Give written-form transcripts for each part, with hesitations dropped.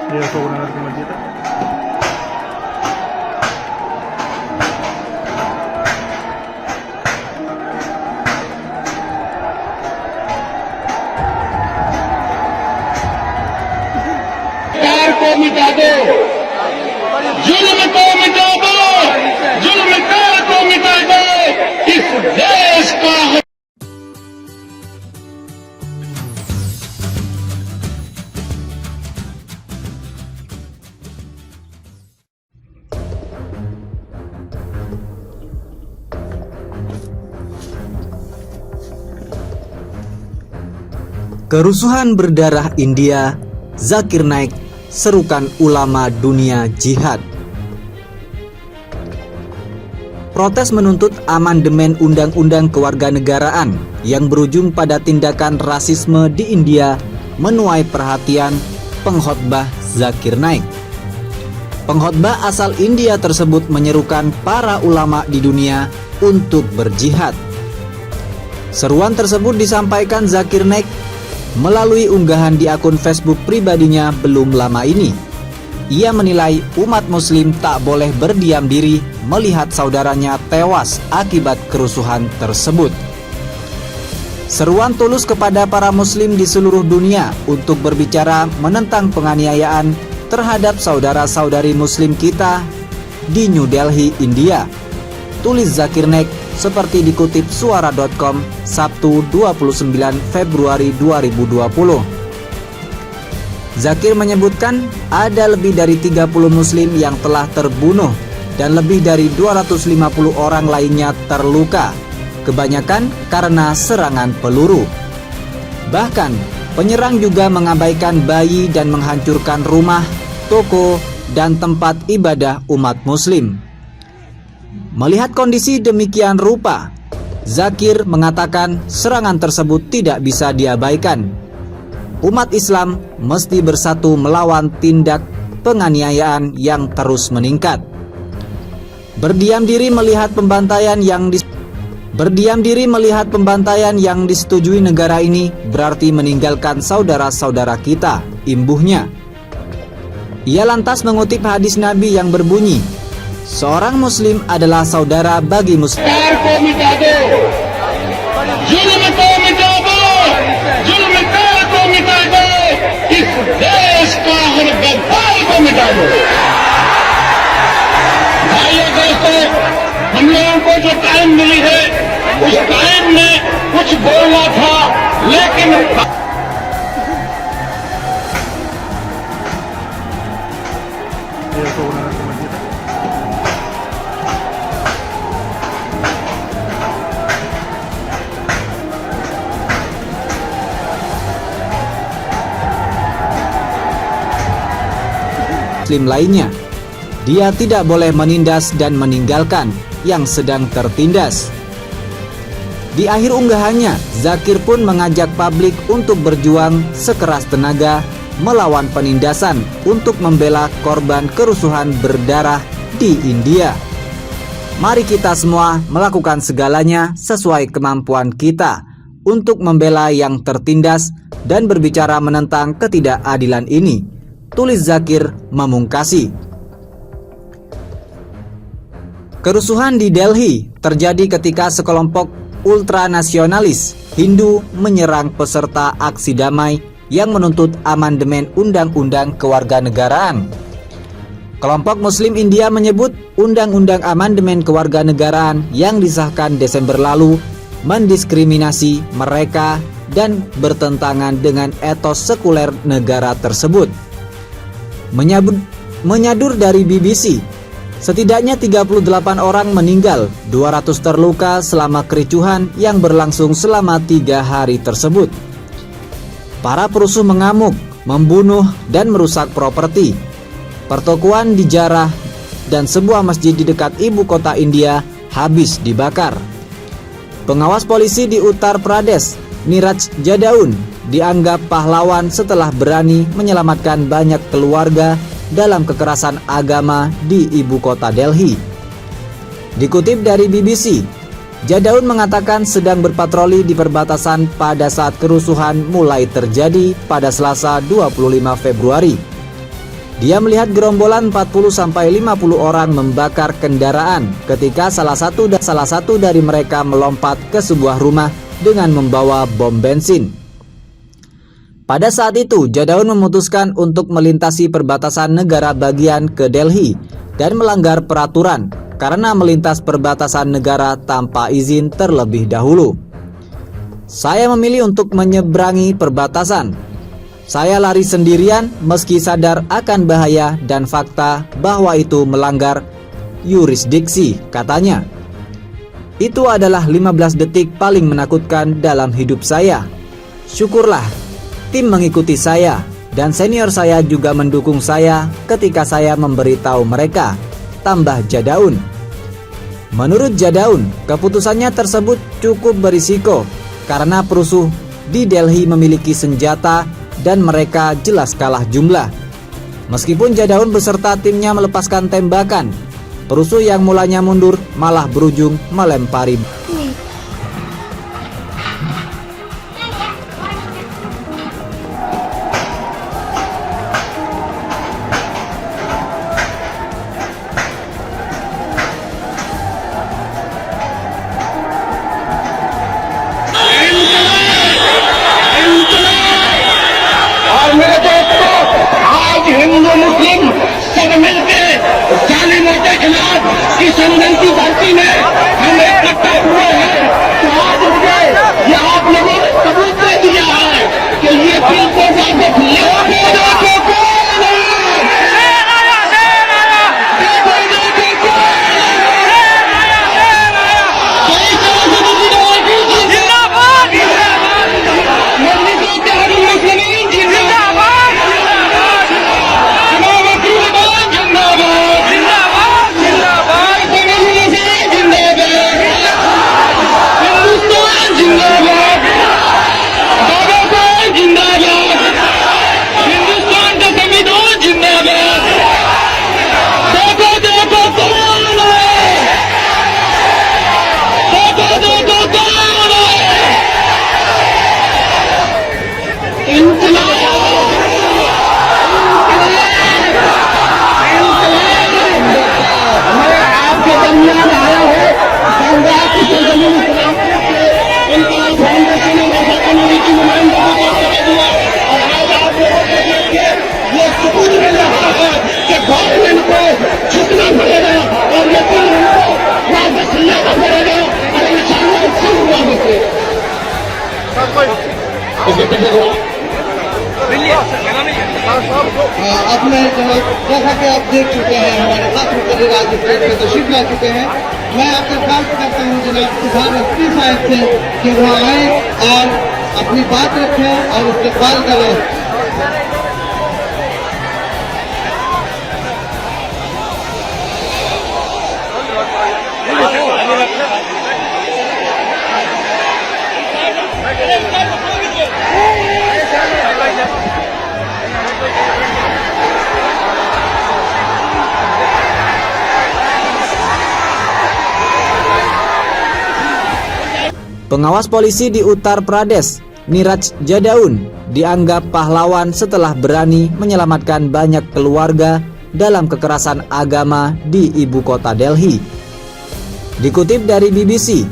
Dia kewenangan kemasjidan. को मिटा दो, जुल्म को मिटा दो, जुल्मकार को मिटा दो, इस देश का Kerusuhan berdarah India, Zakir Naik, serukan ulama dunia jihad. Protes menuntut amandemen Undang-Undang Kewarganegaraan yang berujung pada tindakan rasisme di India menuai perhatian pengkhotbah Zakir Naik. Pengkhotbah asal India tersebut menyerukan para ulama di dunia untuk berjihad. Seruan tersebut disampaikan Zakir Naik melalui unggahan di akun Facebook pribadinya belum lama ini. Ia menilai umat muslim tak boleh berdiam diri melihat saudaranya tewas akibat kerusuhan tersebut. Seruan tulus kepada para muslim di seluruh dunia untuk berbicara menentang penganiayaan terhadap saudara-saudari muslim kita di New Delhi, India, tulis Zakir Naik seperti dikutip suara.com Sabtu 29 Februari 2020. Zakir menyebutkan ada lebih dari 30 muslim yang telah terbunuh dan lebih dari 250 orang lainnya terluka, kebanyakan karena serangan peluru. Bahkan, penyerang juga mengabaikan bayi dan menghancurkan rumah, toko, dan tempat ibadah umat muslim. Melihat kondisi demikian rupa, Zakir mengatakan serangan tersebut tidak bisa diabaikan. Umat Islam mesti bersatu melawan tindak penganiayaan yang terus meningkat. Berdiam diri melihat pembantaian yang disetujui negara ini berarti meninggalkan saudara-saudara kita, imbuhnya. Ia lantas mengutip hadis Nabi yang berbunyi, seorang muslim adalah saudara bagi muslim. हम लोगों को जो टाइम मिली है उस टाइम में कुछ बोलना था, लेकिन Dia kewenangan kemasjidan. Muslim lainnya. Dia tidak boleh menindas dan meninggalkan yang sedang tertindas. Di akhir unggahannya, Zakir pun mengajak publik untuk berjuang sekeras tenaga melawan penindasan untuk membela korban kerusuhan berdarah di India. Mari kita semua melakukan segalanya sesuai kemampuan kita untuk membela yang tertindas dan berbicara menentang ketidakadilan ini, tulis Zakir memungkasi. Kerusuhan di Delhi terjadi ketika sekelompok ultranasionalis Hindu menyerang peserta aksi damai yang menuntut amandemen Undang-Undang Kewarganegaraan. Kelompok Muslim India menyebut Undang-Undang Amandemen Kewarganegaraan yang disahkan Desember lalu mendiskriminasi mereka dan bertentangan dengan etos sekuler negara tersebut. Menyadur dari BBC, setidaknya 38 orang meninggal, 200 terluka selama kericuhan yang berlangsung selama 3 hari tersebut. Para perusuh mengamuk, membunuh dan merusak properti. Pertokoan dijarah dan sebuah masjid di dekat ibu kota India habis dibakar. Pengawas polisi di Uttar Pradesh, Niraj Jadaun, dianggap pahlawan setelah berani menyelamatkan banyak keluarga dalam kekerasan agama di ibu kota Delhi. Dikutip dari BBC, Jadaun mengatakan sedang berpatroli di perbatasan pada saat kerusuhan mulai terjadi pada Selasa 25 Februari. Dia melihat gerombolan 40-50 orang membakar kendaraan ketika salah satu dari mereka melompat ke sebuah rumah dengan membawa bom bensin. Pada saat itu, Jadaun memutuskan untuk melintasi perbatasan negara bagian ke Delhi dan melanggar peraturan karena melintas perbatasan negara tanpa izin terlebih dahulu. Saya memilih untuk menyeberangi perbatasan. Saya lari sendirian meski sadar akan bahaya dan fakta bahwa itu melanggar yurisdiksi, katanya. Itu adalah 15 detik paling menakutkan dalam hidup saya. Syukurlah, tim mengikuti saya dan senior saya juga mendukung saya ketika saya memberitahu mereka, tambah Jadaun. Menurut Jadaun, keputusannya tersebut cukup berisiko karena perusuh di Delhi memiliki senjata dan mereka jelas kalah jumlah. Meskipun Jadaun beserta timnya melepaskan tembakan, perusuh yang mulanya mundur malah berujung melempari. और मेरे दोस्तों, आज हिंदू मुस्लिम सब मिलकर जालिमों के खिलाफ इस आंदोलन की धरती में हम इकट्ठा हुए हैं। तो आज मुझे ये आप लोगों ने सबूत दे दिया है कि ये बिल्कुल अपने जैसा कि आप देख चुके हैं, हमारे साथ होकर आज स्टेज पे तशरीफ ला चुके हैं। मैं आपसे दरख्वास्त करता हूँ जनाब किसान एसपी साहब से कि वो आए और अपनी बात रखें और इस्तेमाल करें। Pengawas polisi di Uttar Pradesh, Niraj Jadaun, dianggap pahlawan setelah berani menyelamatkan banyak keluarga dalam kekerasan agama di ibu kota Delhi. Dikutip dari BBC,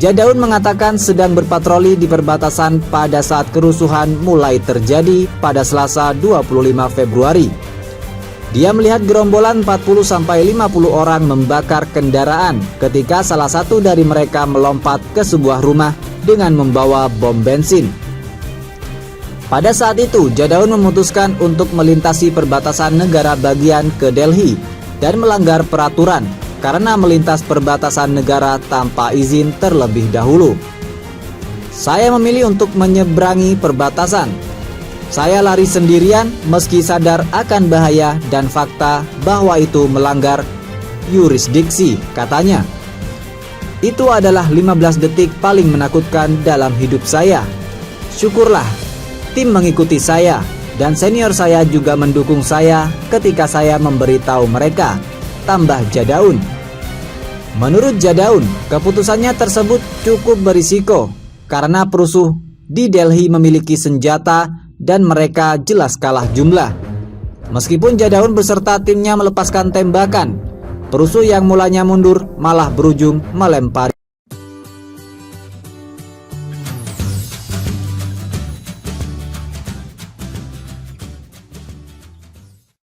Jadaun mengatakan sedang berpatroli di perbatasan pada saat kerusuhan mulai terjadi pada Selasa 25 Februari. Dia melihat gerombolan 40-50 orang membakar kendaraan ketika salah satu dari mereka melompat ke sebuah rumah dengan membawa bom bensin. Pada saat itu, Jadaun memutuskan untuk melintasi perbatasan negara bagian ke Delhi dan melanggar peraturan karena melintas perbatasan negara tanpa izin terlebih dahulu. Saya memilih untuk menyeberangi perbatasan. Saya lari sendirian meski sadar akan bahaya dan fakta bahwa itu melanggar yurisdiksi, katanya. Itu adalah 15 detik paling menakutkan dalam hidup saya. Syukurlah, tim mengikuti saya dan senior saya juga mendukung saya ketika saya memberitahu mereka, tambah Jadaun. Menurut Jadaun, keputusannya tersebut cukup berisiko karena perusuh di Delhi memiliki senjata dan mereka jelas kalah jumlah. Meskipun Jadaun beserta timnya melepaskan tembakan, perusuh yang mulanya mundur malah berujung melempari